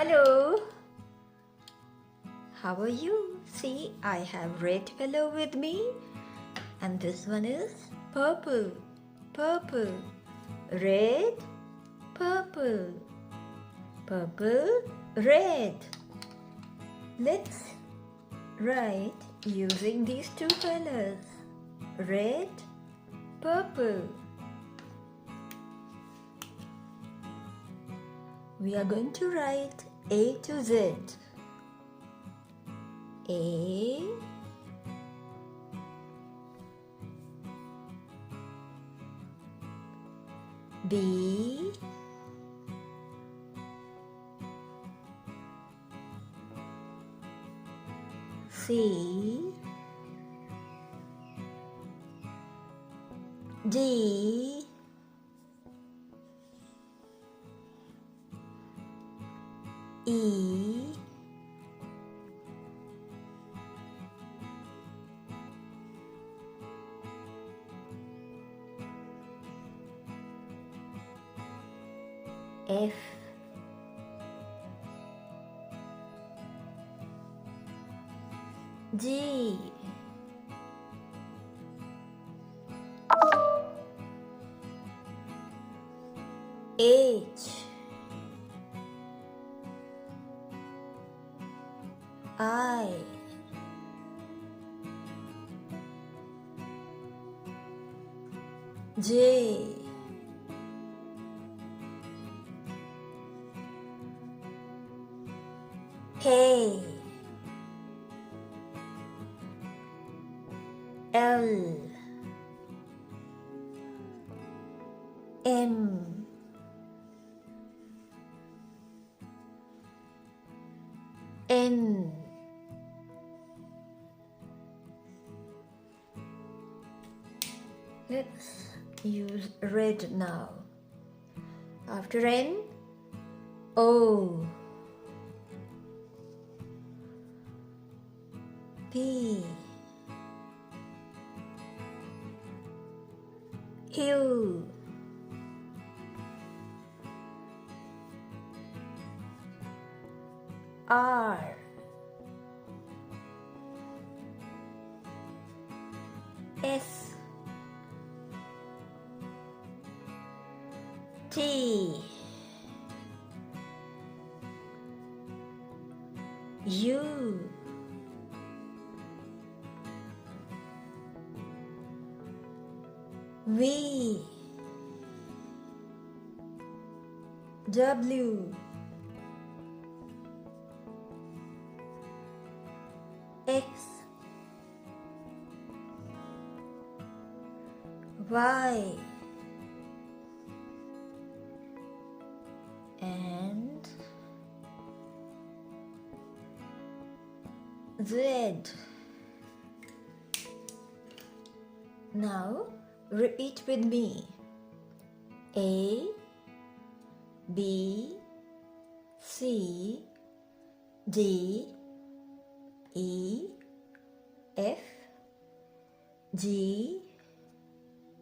Hello. How are you? See, I have red color with me. And this one is purple. Purple. Red. Purple. Purple. Red. Let's write using these two colors. Red. Purple. We are going to write A to Z. A, B, C, D, E, F, G, H, I, J, K, L, M, N, let's use red now. After N, O, P, Q, R, S, T, U, V, W, X, Y, and Z. Now repeat with me. A, B, C, D, E, F, G,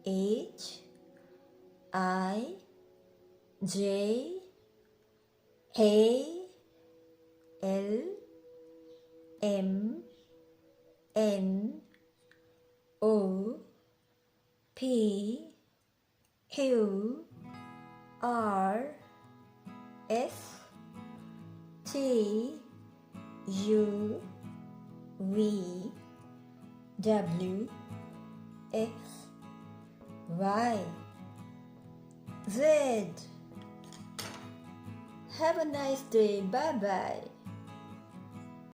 H, I, J, K, L, M, N, O, P, Q, R, S, T, U, V, W, X, Y, Z. Have a nice day. Bye bye.